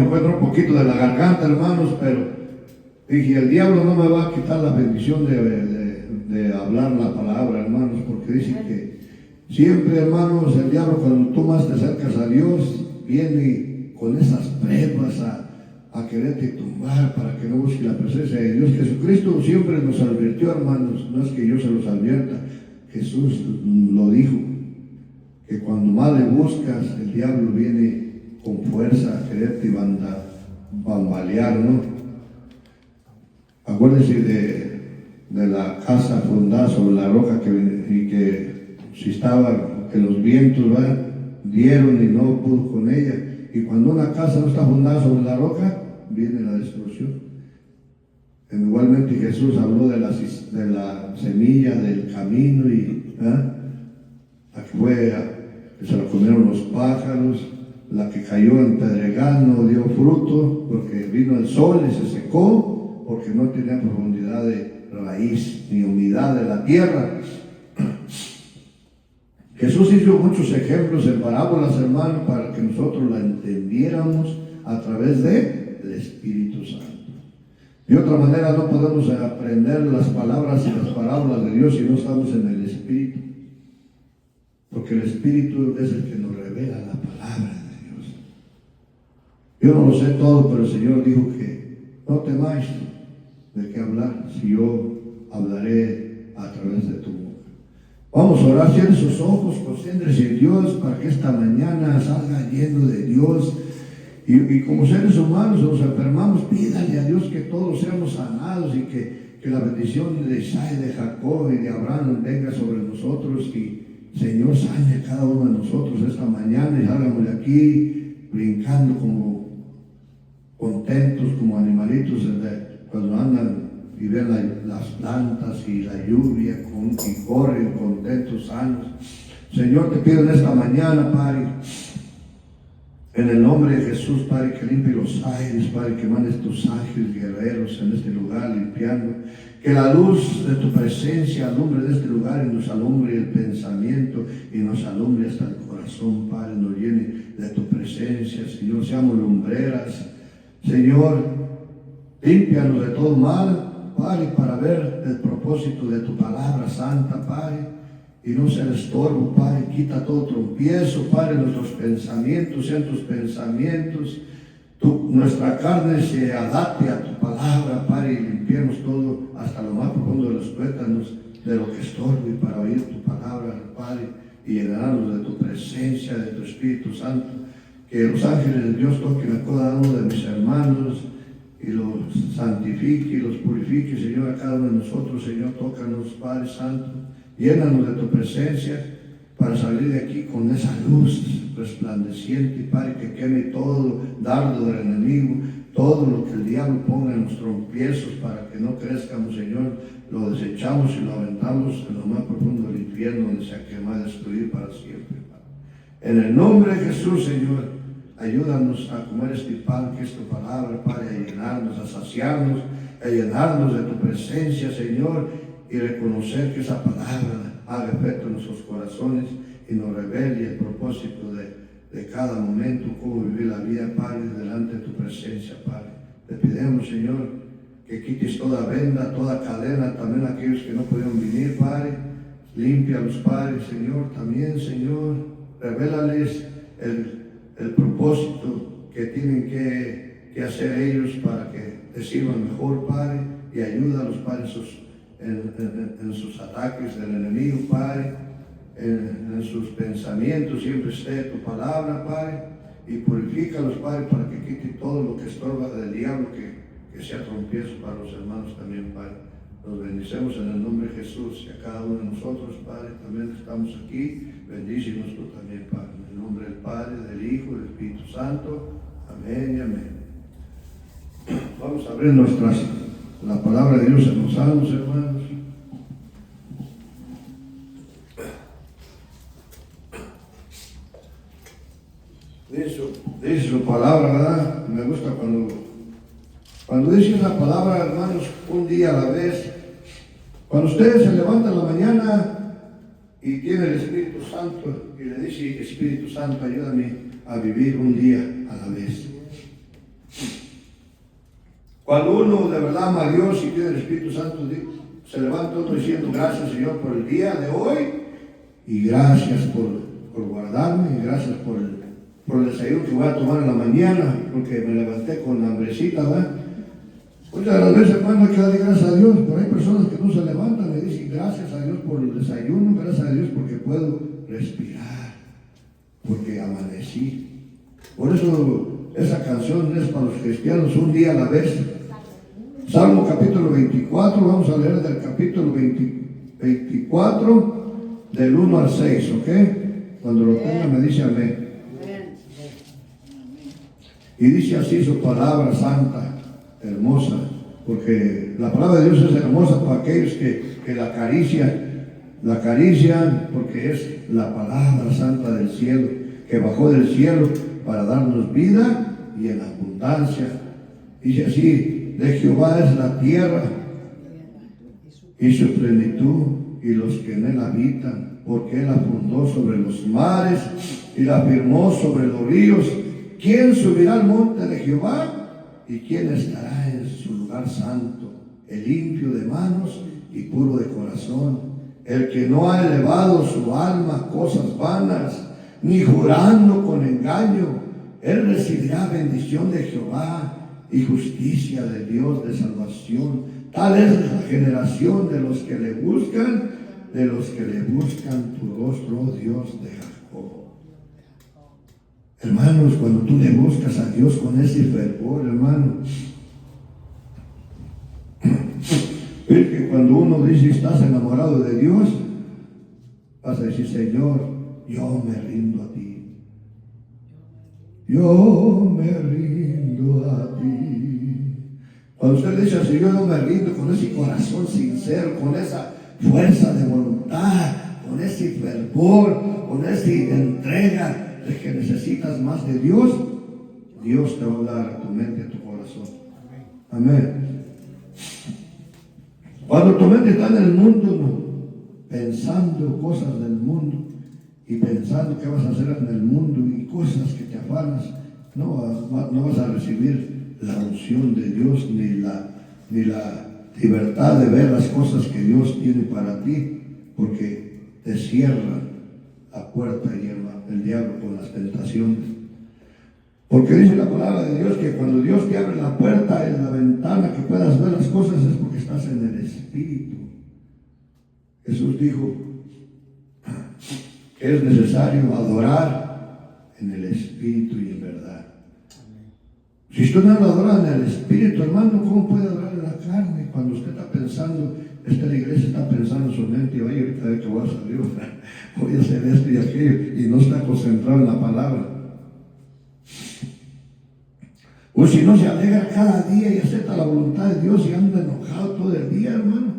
Me encuentro un poquito de la garganta, hermanos, pero dije, el diablo no me va a quitar la bendición de hablar la palabra, hermanos, porque dice que siempre, hermanos, el diablo cuando tú más te acercas a Dios, viene con esas pruebas a quererte tumbar para que no busque la presencia de Dios. Jesucristo siempre nos advirtió, hermanos, no es que yo se los advierta, Jesús lo dijo, que cuando más le buscas, el diablo viene con fuerza a quererte bambalear, ¿no? Acuérdense de la casa fundada sobre la roca y que si estaba, que los vientos dieron y no pudo con ella. Y cuando una casa no está fundada sobre la roca, viene la destrucción. Igualmente Jesús habló de la semilla del camino y que se la comieron los pájaros, la que cayó en pedregal no dio fruto porque vino el sol y se secó porque no tenía profundidad de raíz ni humedad de la tierra. Jesús hizo muchos ejemplos en parábolas, hermanos, para que nosotros la entendiéramos a través del Espíritu Santo. De otra manera no podemos aprender las palabras y las parábolas de Dios si no estamos en el Espíritu. Porque el Espíritu es el que nos revela la palabra de Dios. Yo no lo sé todo, pero el Señor dijo que no temáis de qué hablar, si yo hablaré a través de tu boca. Vamos a orar, cierren sus ojos, concéntrense en Dios para que esta mañana salga lleno de Dios. Y como seres humanos nos enfermamos, pídale a Dios que todos seamos sanados y que la bendición de Isaac, de Jacob y de Abraham venga sobre nosotros y Señor sane a cada uno de nosotros esta mañana y salgamos de aquí brincando como contentos, como animalitos cuando andan y ven las plantas y la lluvia y corren contentos, sanos. Señor, te pido en esta mañana, Padre, en el nombre de Jesús, Padre, que limpie los aires, Padre, que mandes tus ángeles guerreros en este lugar limpiando. Que la luz de tu presencia alumbre de este lugar y nos alumbre el pensamiento y nos alumbre hasta el corazón, Padre, nos llene de tu presencia, Señor, seamos lumbreras. Señor, límpianos de todo mal, Padre, para ver el propósito de tu palabra santa, Padre, y no ser estorbo, Padre. Quita todo tropiezo, Padre, nuestros pensamientos sean tus pensamientos, nuestra carne se adapte a tu palabra, Padre, y limpiemos todo hasta lo más profundo de los tuétanos de lo que estorbe para oír tu palabra, Padre, y llenarnos de tu presencia, de tu Espíritu Santo. Que los ángeles de Dios toquen a cada uno de mis hermanos y los santifique y los purifique, Señor, a cada uno de nosotros. Señor, tócanos, Padre Santo, llénanos de tu presencia para salir de aquí con esa luz resplandeciente, Padre, que queme todo dardo del enemigo, todo lo que el diablo ponga en nuestros tropiezos para que no crezcamos, Señor, lo desechamos y lo aventamos en lo más profundo del infierno, donde se quema y destruir para siempre, Padre. En el nombre de Jesús, Señor, ayúdanos a comer este pan que es tu palabra, Padre, a llenarnos, a saciarnos, a llenarnos de tu presencia, Señor, y reconocer que esa palabra haga efecto en nuestros corazones y nos revele el propósito de cada momento, cómo vivir la vida, Padre, delante de tu presencia, Padre. Te pedimos, Señor, que quites toda venda, toda cadena, también aquellos que no pudieron venir, Padre. Límpialos, Padre, Señor, también, Señor. Revélales el propósito que tienen que hacer ellos para que te sirvan mejor, Padre, y ayúdalos, Padre, en sus ataques del enemigo, Padre, en sus pensamientos siempre esté tu palabra, Padre, y purifícalos, Padre, para que quite todo lo que estorba del diablo, que sea tropiezo para los hermanos también, Padre. Los bendicemos en el nombre de Jesús y a cada uno de nosotros, Padre, también estamos aquí, bendícenos tú también, Padre, en el nombre del Padre, del Hijo y del Espíritu Santo, amén y amén. Vamos a abrir la palabra de Dios en los salmos, hermanos. Dice su palabra, ¿verdad? Me gusta cuando dice una palabra, hermanos, un día a la vez. Cuando ustedes se levantan en la mañana y tiene el Espíritu Santo y le dice, Espíritu Santo, ayúdame a vivir un día a la vez. Cuando uno de verdad ama a Dios y tiene el Espíritu Santo, se levanta uno diciendo gracias, Señor, por el día de hoy, y gracias por guardarme, y gracias por el desayuno que voy a tomar en la mañana, porque me levanté con hambrecita, ¿verdad? Muchas de las veces, hermano, hay que darle gracias a Dios, pero hay personas que no se levantan y dicen gracias a Dios por el desayuno, gracias a Dios porque puedo respirar, porque amanecí. Por eso esa canción es para los cristianos, un día a la vez. Salmo capítulo 24, vamos a leer del capítulo 24, del 1 al 6, ¿ok? Cuando lo tenga me dice amén. Y dice así su palabra santa, hermosa, porque la palabra de Dios es hermosa para aquellos que la acarician, porque es la palabra santa del cielo, que bajó del cielo para darnos vida y en abundancia. Dice así: de Jehová es la tierra y su plenitud y los que en él habitan, porque él la fundó sobre los mares y la firmó sobre los ríos. ¿Quién subirá al monte de Jehová? ¿Y quién estará en su lugar santo? El limpio de manos y puro de corazón, el que no ha elevado su alma a cosas vanas, ni jurando con engaño. Él recibirá bendición de Jehová y justicia de Dios de salvación. Tal es la generación de los que le buscan, tu rostro, oh Dios de Jacob. Hermanos, cuando tú le buscas a Dios con ese fervor, hermano, es que cuando uno dice estás enamorado de Dios, vas a decir: Señor, yo me rindo a ti. Yo me rindo a ti. Cuando usted le dice al Señor, yo me rindo, con ese corazón sincero, con esa fuerza de voluntad, con ese fervor, con esa entrega de que necesitas más de Dios, Dios te va a hablar a tu mente, a tu corazón. Amén. Cuando tu mente está en el mundo, pensando cosas del mundo y pensando qué vas a hacer en el mundo y cosas que te afanas, no vas a recibir la unción de Dios ni la libertad de ver las cosas que Dios tiene para ti, porque te cierra la puerta y el diablo con las tentaciones. Porque dice la palabra de Dios que cuando Dios te abre la puerta, en la ventana que puedas ver las cosas, es porque estás en el Espíritu. Jesús dijo que es necesario adorar en el Espíritu y en verdad. Si usted no adora en el Espíritu, hermano, ¿cómo puede adorar en la carne? Cuando usted está pensando, la iglesia está pensando en su mente, y vaya ahorita a ver que voy a salir, voy a hacer esto y aquello, y no está concentrado en la palabra. O si no se alegra cada día y acepta la voluntad de Dios y anda enojado todo el día, hermano,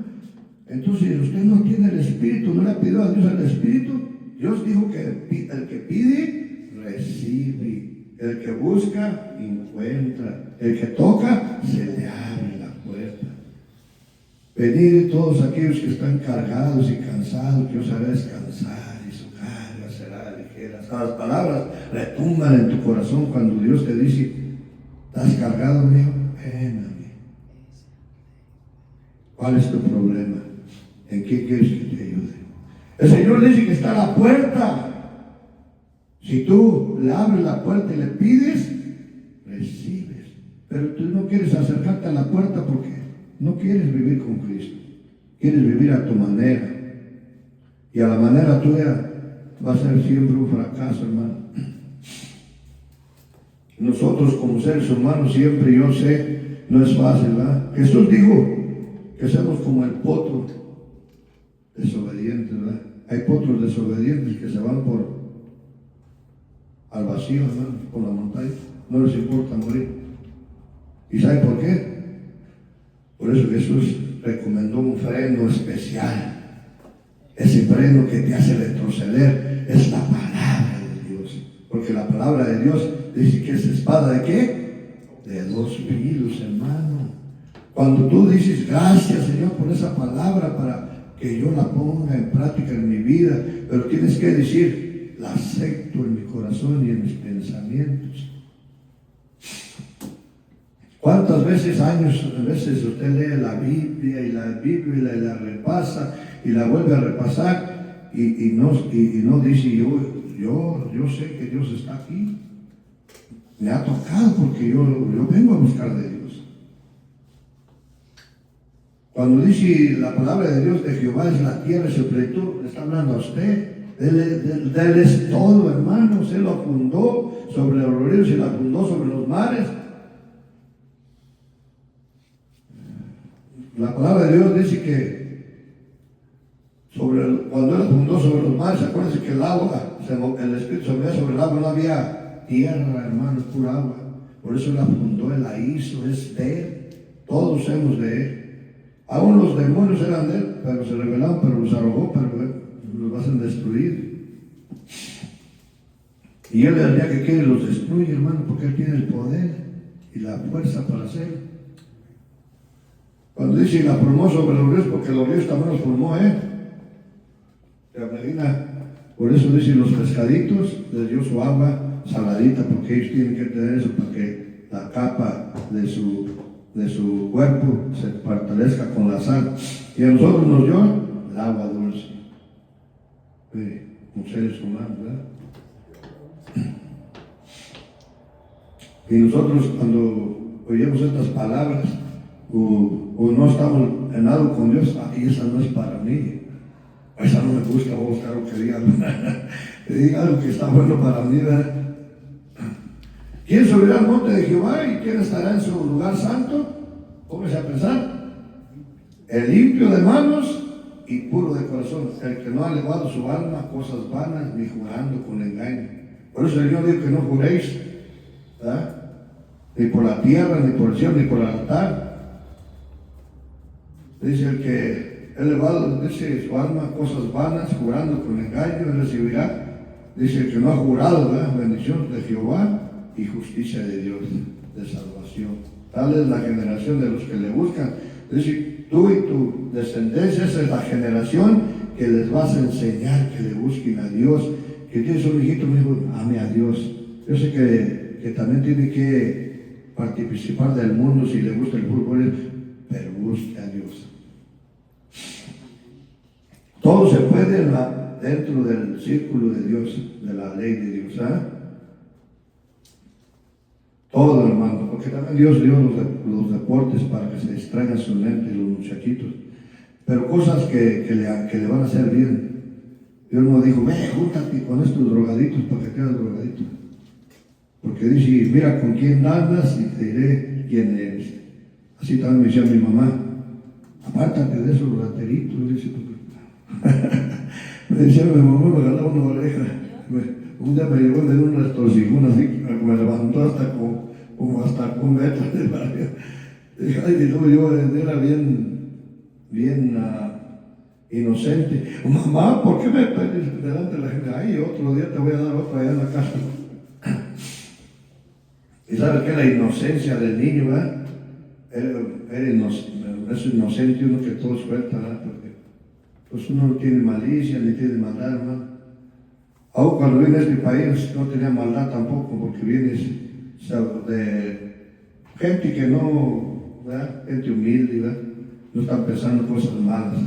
entonces si usted no tiene el Espíritu, no le ha pedido a Dios el Espíritu. Dios dijo que el que pide, recibe. El que busca, encuentra. El que toca, se le abre la puerta. Venid todos aquellos que están cargados y cansados, que os hará descansar, y su carga será ligera. Estas palabras retumban en tu corazón cuando Dios te dice: ¿estás cargado, mío? Ven a mí. ¿Cuál es tu problema? ¿En qué quieres que te ayude? El Señor dice que está a la puerta. Si tú le abres la puerta y le pides, recibes. Pero tú no quieres acercarte a la puerta porque no quieres vivir con Cristo. Quieres vivir a tu manera. Y a la manera tuya va a ser siempre un fracaso, hermano. Nosotros como seres humanos siempre, yo sé, no es fácil, ¿verdad? Jesús dijo que seamos como el potro desobediente, ¿verdad? Hay potros desobedientes que se van al vacío, hermano, por la montaña, no les importa morir. ¿Y sabe por qué? Por eso Jesús recomendó un freno especial. Ese freno que te hace retroceder es la palabra de Dios, porque la palabra de Dios dice que es espada ¿de qué? De dos filos, hermano. Cuando tú dices gracias, Señor, por esa palabra para que yo la ponga en práctica en mi vida, pero tienes que decir: la acepto en mi corazón y en mis pensamientos. ¿Cuántas veces, veces usted lee la Biblia y la repasa y la vuelve a repasar y no dice yo sé que Dios está aquí? Me ha tocado porque yo vengo a buscar de Dios. Cuando dice la palabra de Dios de Jehová es la tierra y su plenitud, le está hablando a usted. Él es todo, hermanos. Él lo fundó sobre los ríos y lo fundó sobre los mares. La palabra de Dios dice que cuando Él fundó sobre los mares, acuérdense que el agua, el Espíritu se movía sobre el agua, no había tierra, hermanos, pura agua. Por eso Él la fundó, Él la hizo, es de Él. Todos somos de Él. Aún los demonios eran de Él, pero se rebelaron, pero los arrojó, pero los hacen destruir. Y Él el día que quiere los destruye, hermano, porque Él tiene el poder y la fuerza para hacerlo. Cuando dice la formó sobre los ríos, porque los ríos también los formó Él. Por eso dice los pescaditos, les dio su agua saladita, porque ellos tienen que tener eso para que la capa de su cuerpo se fortalezca con la sal. Y a nosotros nos dio el agua dulce. Como seres humanos, ¿verdad? Y nosotros cuando oímos estas palabras, o no estamos en algo con Dios, y esa no es para mí. Esa no me gusta, voy a buscar lo que diga algo que está bueno para mí, ¿verdad? ¿Quién subirá al monte de Jehová y quién estará en su lugar santo? Póngase a pensar. El limpio de manos y puro de corazón, el que no ha elevado su alma a cosas vanas ni jurando con engaño. Por eso el Señor dijo que no juréis, ¿verdad? Ni por la tierra, ni por el cielo, ni por el altar. Dice el que elevado, dice su alma a cosas vanas, jurando con engaño, él recibirá. Dice el que no ha jurado, ¿verdad? Bendición de Jehová y justicia de Dios, de salvación. Tal es la generación de los que le buscan. Dice, tú y tu descendencia, esa es la generación que les vas a enseñar que le busquen a Dios. Que tienes un hijito, mi hijo, ame a Dios. Yo sé que también tiene que participar del mundo si le gusta el fútbol, pero busque a Dios. Todo se puede dentro del círculo de Dios, de la ley de Dios, ¿eh? Todo, hermano, porque también Dios dio los deportes para que se distraigan su mente los muchachitos, pero cosas que le van a hacer bien. Dios no dijo, ve, júntate con estos drogaditos para que quedes drogadito, porque dice, mira con quién andas y te diré quién eres. Así también me decía mi mamá, apártate de esos rateritos, dice, me decía mi mamá, me ganaba una oreja. Un día me llevó de un retorcijón así, me levantó hasta como hasta un metro de barrio. Y luego yo era bien inocente. Mamá, ¿por qué me pedes delante de la gente? Ay, otro día te voy a dar otra allá en la casa. Y sabes que la inocencia del niño, ¿verdad? Es inocente uno que todo suelta, ¿verdad? Porque pues uno no tiene malicia ni tiene maldad, hermano. Aún cuando vine a este país no tenía maldad tampoco, porque vienes de gente que no, ¿verdad? Gente humilde, ¿verdad? No están pensando cosas malas.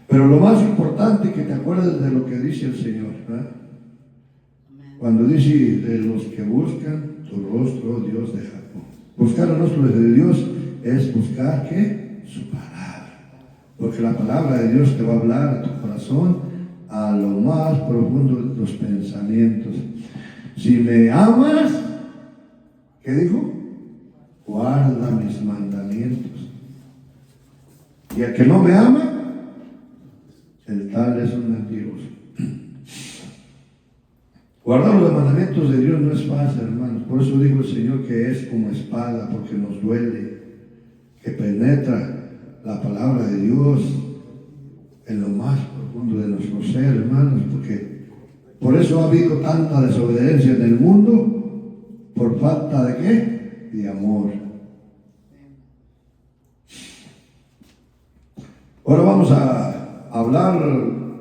Pero lo más importante es que te acuerdes de lo que dice el Señor, ¿verdad? Cuando dice de los que buscan tu rostro, oh Dios de Jacob. Buscar el rostro de Dios es buscar, ¿qué? Su palabra. Porque la palabra de Dios te va a hablar a tu corazón, a lo más profundo de tus pensamientos. Si me amas, ¿qué dijo? Guarda mis mandamientos. Y el que no me ama, el tal es un mentiroso. Guardar los mandamientos de Dios no es fácil, hermanos. Por eso dijo el Señor que es como espada, porque nos duele, que penetra la palabra de Dios en lo más profundo de nuestro ser, hermanos, porque por eso ha habido tanta desobediencia en el mundo, por falta de ¿qué? De amor. Ahora vamos a hablar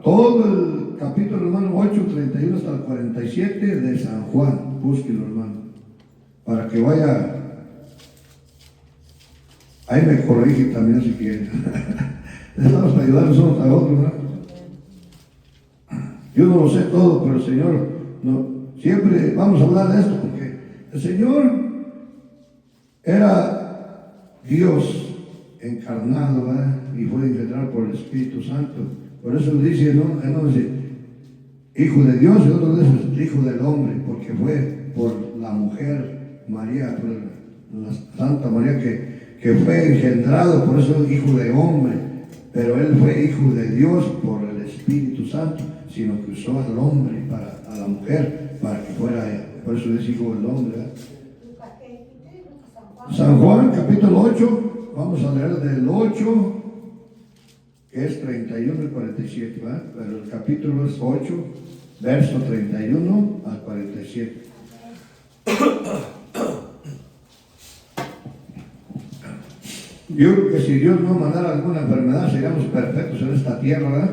todo el capítulo, hermano, 8, 31 hasta el 47 de San Juan. Búsquelo, hermano, para que vaya Ahí me corrige también si quieren. Estamos para ayudarnos unos a otros, ¿no? Yo no lo sé todo, pero el Señor, no, siempre vamos a hablar de esto, porque el Señor era Dios encarnado, ¿verdad? Y fue engendrado por el Espíritu Santo. Por eso dice, ¿no? Él no dice Hijo de Dios, y otro dice Hijo del hombre, porque fue por la mujer María, por la Santa María que fue engendrado, por eso es Hijo de hombre. Pero Él fue Hijo de Dios por el Espíritu Santo, sino que usó al hombre, a la mujer, para que fuera, por eso es Hijo del hombre, ¿verdad? San Juan, capítulo 8, vamos a leer del 8, que es 31 y 47, ¿verdad? Pero el capítulo es 8, verso 31 al 47. Yo creo que si Dios no mandara alguna enfermedad, seríamos perfectos en esta tierra, ¿verdad?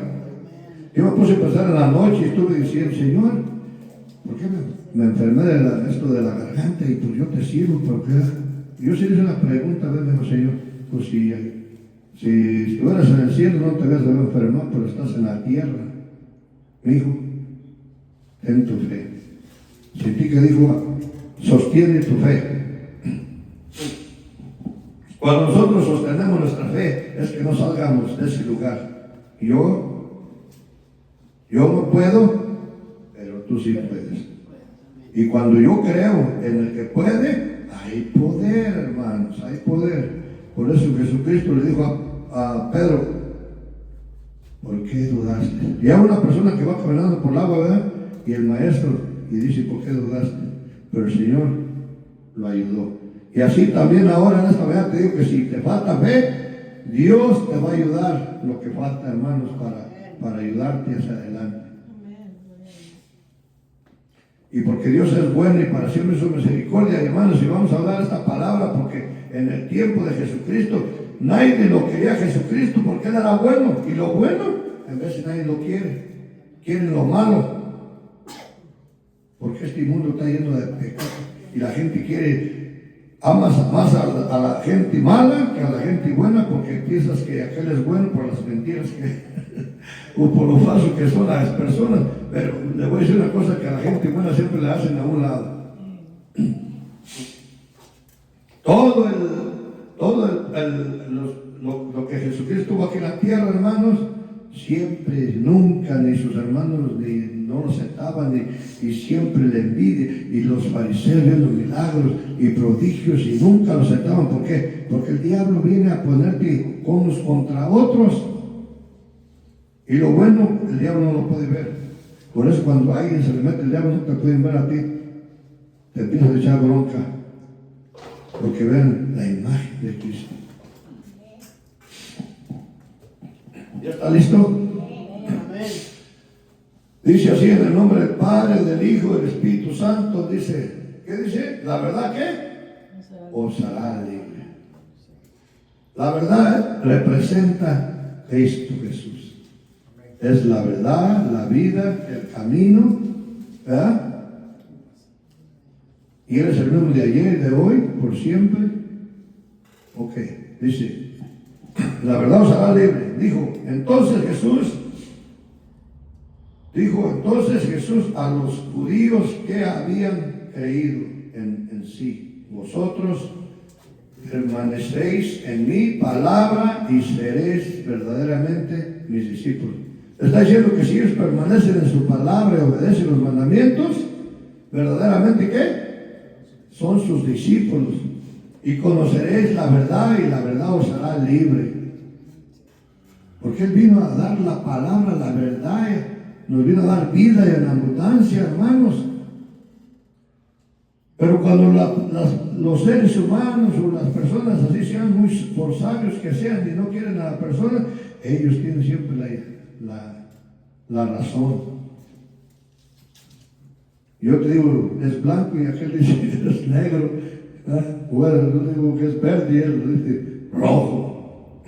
Yo me puse a pensar en la noche y estuve diciendo, Señor, ¿por qué me enfermé de esto de la garganta? Y pues yo te sirvo, ¿por qué? Yo sí le hice una pregunta, me dijo, Señor, pues si estuvieras en el cielo no te habías de enfermar, pero estás en la tierra. Me dijo, ten tu fe. Sentí que dijo, sostiene tu fe. Cuando nosotros sostenemos nuestra fe, es que no salgamos de ese lugar. Yo no puedo, pero tú sí puedes. Y cuando yo creo en el que puede, hay poder, hermanos, hay poder. Por eso Jesucristo le dijo a Pedro, ¿por qué dudaste? Y hay una persona que va caminando por el agua, ¿verdad? Y el maestro, y dice, ¿por qué dudaste? Pero el Señor lo ayudó. Y así también ahora en esta mañana te digo que si te falta fe, Dios te va a ayudar lo que falta, hermanos, para ayudarte hacia adelante. Y porque Dios es bueno y para siempre su misericordia, hermanos, y vamos a hablar esta palabra porque en el tiempo de Jesucristo nadie lo quería a Jesucristo porque Él era bueno, y lo bueno en vez de nadie lo quiere, quieren lo malo, porque este mundo está lleno de pecado y la gente amas más a la gente mala que a la gente buena, porque piensas que aquel es bueno por las mentiras o por lo falso que son las personas. Pero le voy a decir una cosa, que a la gente buena siempre le hacen a un lado. Lo que Jesucristo tuvo aquí en la tierra, hermanos, siempre, nunca, ni sus hermanos no lo aceptaban, y siempre la envidia, y los fariseos ven los milagros y prodigios y nunca lo aceptaban. ¿Por qué? Porque el diablo viene a ponerte unos contra otros, y lo bueno el diablo no lo puede ver. Por eso cuando a alguien se le mete el diablo no te pueden ver a ti, te empiezas a echar bronca, porque ven la imagen de Cristo. ¿Ya está listo? Dice así, en el nombre del Padre, del Hijo, del Espíritu Santo, dice, ¿qué dice? ¿La verdad qué? Os hará libre. La verdad representa a Cristo Jesús. Es la verdad, la vida, el camino, ¿verdad? Y Él es el mismo de ayer y de hoy, por siempre. Ok, dice, la verdad os hará libre. Dijo entonces Jesús a los judíos que habían creído en sí: vosotros permaneceréis en mi palabra y seréis verdaderamente mis discípulos. Está diciendo que si ellos permanecen en su palabra y obedecen los mandamientos, verdaderamente ¿qué? Son sus discípulos. Y conoceréis la verdad y la verdad os hará libre. Porque Él vino a dar la palabra, la verdad, nos vino a dar vida y en abundancia, hermanos. Pero cuando los seres humanos o las personas así sean muy por sabios que sean y no quieren a la persona, ellos tienen siempre la razón. Yo te digo, es blanco y aquel dice es negro. Bueno, yo digo que es verde y él dice rojo.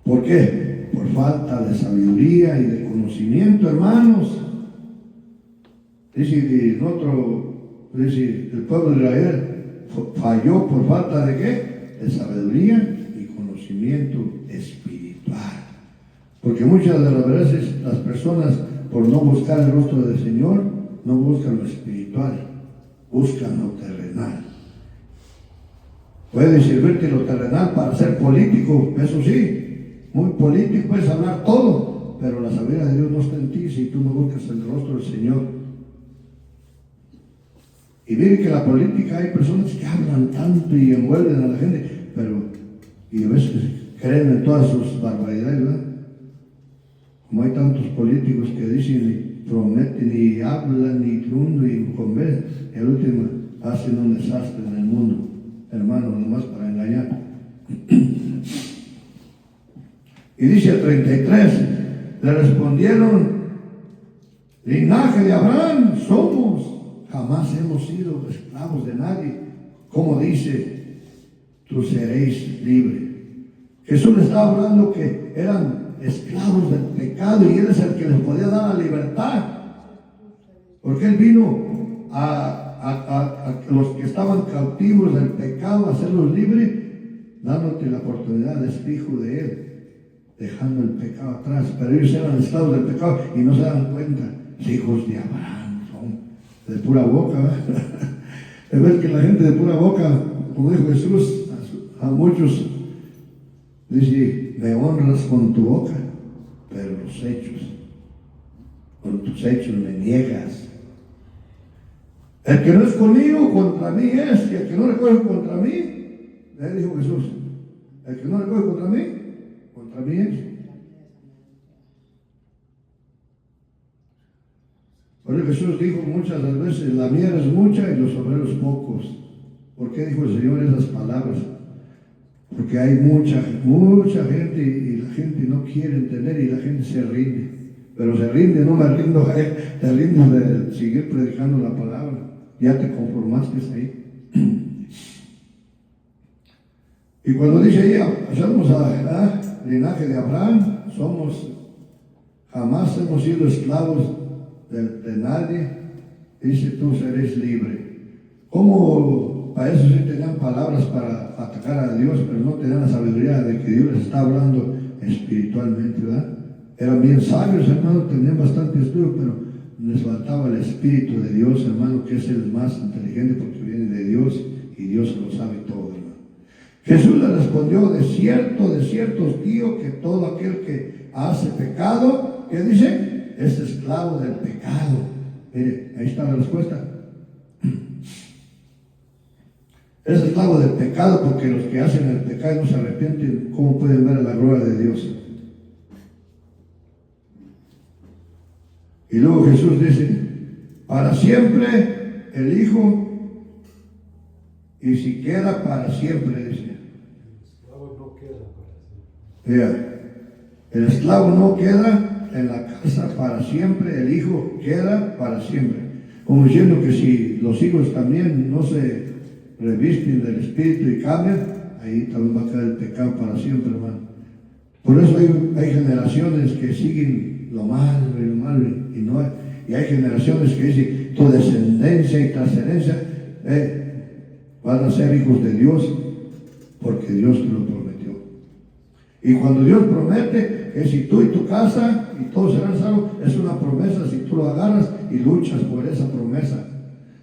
¿Por qué? Por falta de sabiduría y de conocimiento, hermanos. Dice el pueblo de Israel, falló por falta de ¿qué? De sabiduría y conocimiento espiritual. Porque muchas de las veces las personas, por no buscar el rostro del Señor, no buscan lo espiritual, buscan lo terrenal. Puede servirte lo terrenal para ser político, eso sí, muy político, puedes hablar todo, pero la sabiduría de Dios no está en ti si tú no buscas el rostro del Señor. Y miren que en la política hay personas que hablan tanto y envuelven a la gente, y a veces creen en todas sus barbaridades, ¿verdad? Como hay tantos políticos que dicen y prometen y hablan y mundo y convencen, el último hacen un desastre en el mundo, hermano, nomás para engañar. Y dice el 33, le respondieron, linaje de Abraham somos, jamás hemos sido esclavos de nadie. Como dice, tú seréis libres. Jesús le estaba hablando que eran esclavos del pecado y Él es el que les podía dar la libertad. Porque Él vino a los que estaban cautivos del pecado, a hacerlos libres, dándote la oportunidad de ser hijo de Él, dejando el pecado atrás. Pero ellos eran esclavos del pecado y no se dan cuenta. Hijos de Abraham son de pura boca, ¿verdad? Es ver que la gente de pura boca, como dijo Jesús, a muchos dice, me honras con tu boca, pero los hechos, con tus hechos me niegas. El que no es conmigo, contra mí es, y el que no recoge contra mí, le dijo Jesús, el que no recoge contra mí es. Por eso Jesús dijo muchas veces, la miel es mucha y los obreros pocos. ¿Por qué dijo el Señor esas palabras? Porque hay mucha gente y la gente no quiere entender y la gente se rinde. Pero se rinde, no me rindo a Él, te rindes de seguir predicando la palabra. Ya te conformaste ahí. Y cuando dice ella, somos linaje de Abraham, jamás hemos sido esclavos de nadie, dice tú seréis libre. Como para eso sí tenían palabras para atacar a Dios, pero no tenían la sabiduría de que Dios les está hablando espiritualmente, ¿verdad? Eran bien sabios, hermano, tenían bastante estudio, pero les faltaba el Espíritu de Dios, hermano, que es el más inteligente porque viene de Dios y Dios lo sabe todo, hermano. Jesús le respondió, de cierto os digo que todo aquel que hace pecado, ¿qué dice? Es esclavo del pecado. Mire, ahí está la respuesta. Es esclavo del pecado porque los que hacen el pecado y no se arrepienten, ¿cómo pueden ver la gloria de Dios? Y luego Jesús dice, para siempre el Hijo, y si queda para siempre, dice. El esclavo no queda en la casa para siempre, el Hijo queda para siempre. Como diciendo que si los hijos también no se revisten del Espíritu y cambian, ahí también va a quedar el pecado para siempre, hermano. Por eso hay generaciones que siguen lo malo y hay generaciones que dicen tu descendencia y trascendencia van a ser hijos de Dios porque Dios te lo prometió. Y cuando Dios promete que si tú y tu casa y todos serán salvos, es una promesa si tú lo agarras y luchas por esa promesa.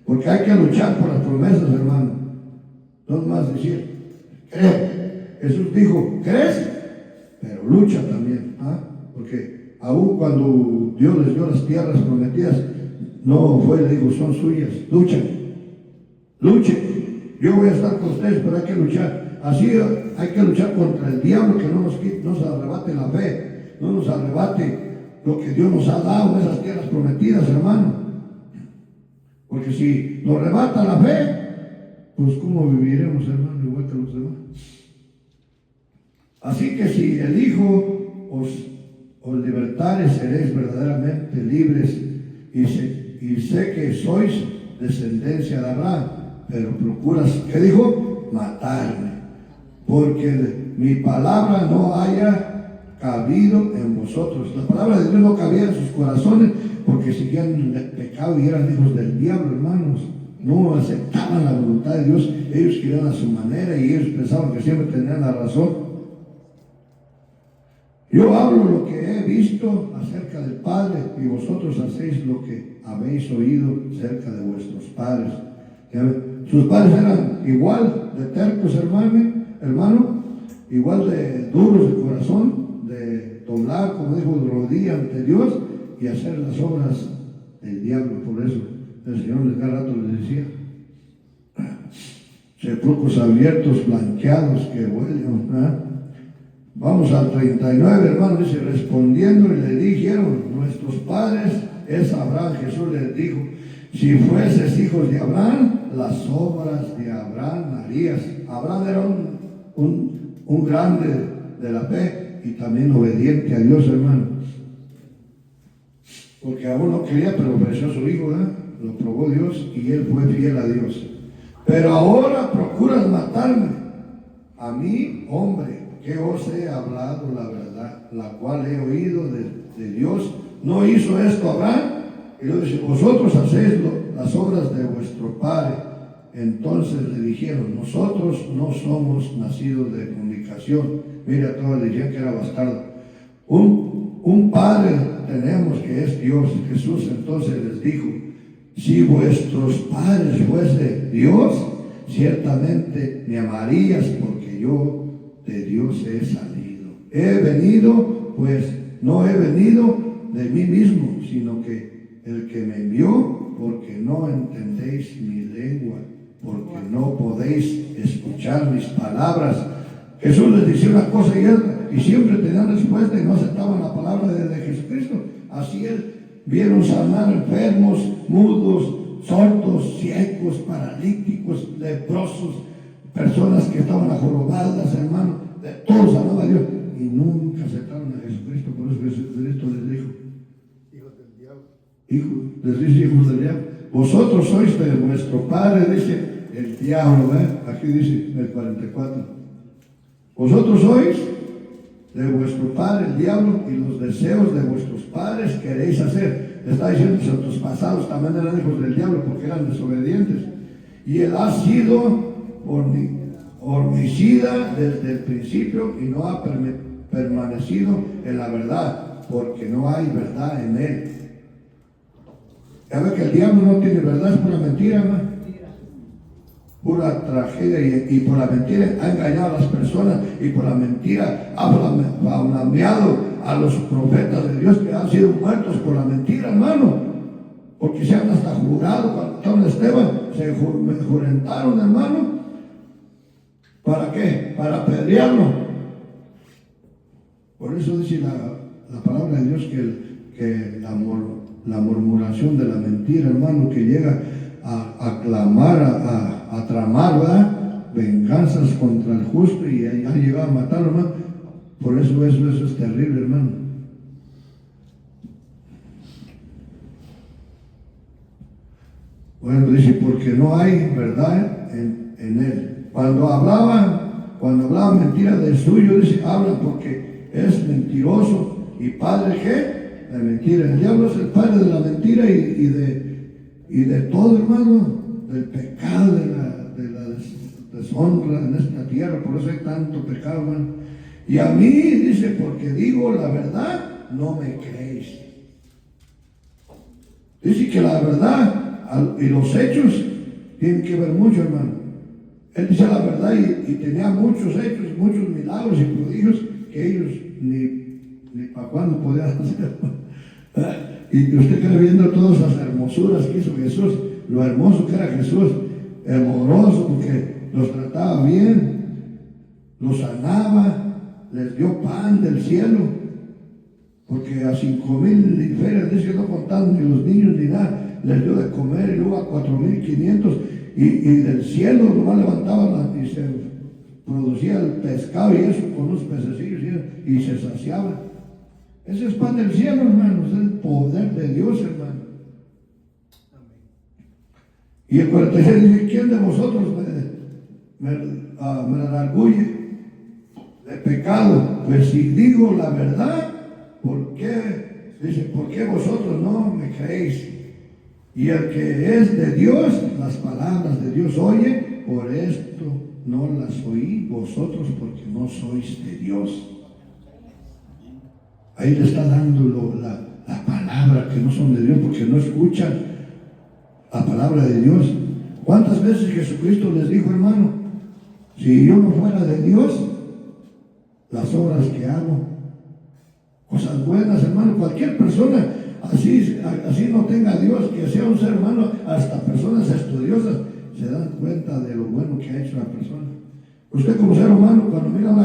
Porque hay que luchar por las promesas, hermano. No es más decir, cree. Jesús dijo, ¿crees? Pero lucha también. Porque aún cuando Dios les dio las tierras prometidas, no fue, le dijo, son suyas. Luchen. Yo voy a estar con ustedes, pero hay que luchar. Así hay que luchar contra el diablo, que no nos arrebate la fe, no nos arrebate lo que Dios nos ha dado, esas tierras prometidas, hermano. Porque si nos arrebata la fe, pues ¿cómo viviremos, hermano, igual que los demás? Así que si el Hijo os libertare, seréis verdaderamente libres, y sé que sois descendencia de Abraham, pero procuras, ¿qué dijo? Matarme, porque mi palabra no haya cabido en vosotros. La palabra de Dios no cabía en sus corazones porque seguían el pecado y eran hijos del diablo, hermanos. no aceptaban la voluntad de Dios, ellos querían a su manera y ellos pensaban que siempre tenían la razón. Yo hablo lo que he visto acerca del Padre y vosotros hacéis lo que habéis oído acerca de vuestros padres. Sus padres eran igual de tercos, hermano, igual de duros de corazón, de doblar, como dijo, rodilla ante Dios y hacer las obras del diablo. Por eso el Señor les cada rato les decía, sepulcros abiertos, blanqueados, que huelen, ¿eh? Vamos al 39, hermano, dice, respondiendo y le dijeron, nuestros padres es Abraham. Jesús les dijo, si fueses hijos de Abraham, las obras de Abraham harías. Abraham era un grande de la fe y también obediente a Dios, hermano. Porque aún no quería, pero ofreció a su hijo, ¿eh? Lo probó Dios y él fue fiel a Dios. Pero ahora procuras matarme, a mí, hombre, que os he hablado la verdad, la cual he oído de Dios. ¿No hizo esto Abraham? Y luego dice, vosotros hacéis las obras de vuestro padre. Entonces le dijeron, nosotros no somos nacidos de fornicación. Mira, todos le decían que era bastardo. Un padre tenemos que es Dios. Jesús entonces les dijo, si vuestros padres fuese Dios, ciertamente me amarías, porque yo de Dios he salido. He venido, pues no he venido de mí mismo, sino que el que me envió, porque no entendéis mi lengua, porque no podéis escuchar mis palabras. Jesús les decía una cosa y siempre tenían respuesta y no aceptaban la palabra de Jesucristo. Así vieron sanar enfermos, mudos, sordos, ciegos, paralíticos, leprosos, personas que estaban ajorobadas, hermano, de todos sanaba a Dios y nunca aceptaron a Jesucristo. Por eso Jesucristo les dijo, hijos del diablo, les dice hijos del diablo, vosotros sois de vuestro padre, dice el diablo, aquí dice en el 44, vosotros sois de vuestro padre el diablo y los deseos de vuestros padres queréis hacer. Está diciendo que nuestros pasados también eran hijos del diablo porque eran desobedientes y él ha sido homicida desde el principio y no ha permanecido en la verdad, porque no hay verdad en él. Ya ve que el diablo no tiene verdad, es pura mentira, ¿no? Pura tragedia, y por la mentira ha engañado a las personas, y por la mentira ha blameado a los profetas de Dios que han sido muertos por la mentira, hermano. Porque se han hasta jurado, cuando estaban Esteban, se jurentaron, hermano. ¿Para qué? Para apedrearlo. Por eso dice la palabra de Dios que la murmuración de la mentira, hermano, que llega a clamar, a tramar, ¿verdad? Venganzas contra el justo y ha llegado a matarlo, hermano. Por eso es terrible, hermano. Bueno, dice, porque no hay verdad en él. Cuando hablaban mentiras de suyo, dice, habla porque es mentiroso y padre ¿qué? De mentira. El diablo es el padre de la mentira y de todo, hermano, del pecado, de la deshonra en esta tierra. Por eso hay tanto pecado, hermano. Y a mí, dice, porque digo la verdad, no me creéis. Dice que la verdad y los hechos tienen que ver mucho, hermano. Él dice la verdad y tenía muchos hechos, muchos milagros y prodigios que ellos ni para cuándo podían hacer. Y usted cree viendo todas las hermosuras que hizo Jesús, lo hermoso que era Jesús, amoroso porque los trataba bien, los sanaba, les dio pan del cielo, porque a 5,000 ferias, dice, no contando ni los niños ni nada, les dio de comer, y luego a 4,500. Y del cielo nomás levantaban y se producía el pescado y eso con unos pececillos y se saciaba. Ese es pan del cielo, hermanos, es el poder de Dios, hermano. Y el 46 dice, ¿quién de vosotros me redarguye de pecado? Pues si digo la verdad, ¿por qué? Dice, ¿por qué vosotros no me creéis? Y el que es de Dios, las palabras de Dios oye, por esto no las oí vosotros, porque no sois de Dios. Ahí le está dando la palabra que no son de Dios, porque no escuchan la palabra de Dios. ¿Cuántas veces Jesucristo les dijo, hermano, si yo no fuera de Dios, las obras que hago, cosas buenas, hermano, cualquier persona, así no tenga a Dios, que sea un ser humano, hasta personas estudiosas se dan cuenta de lo bueno que ha hecho la persona. Usted como ser humano, cuando mira una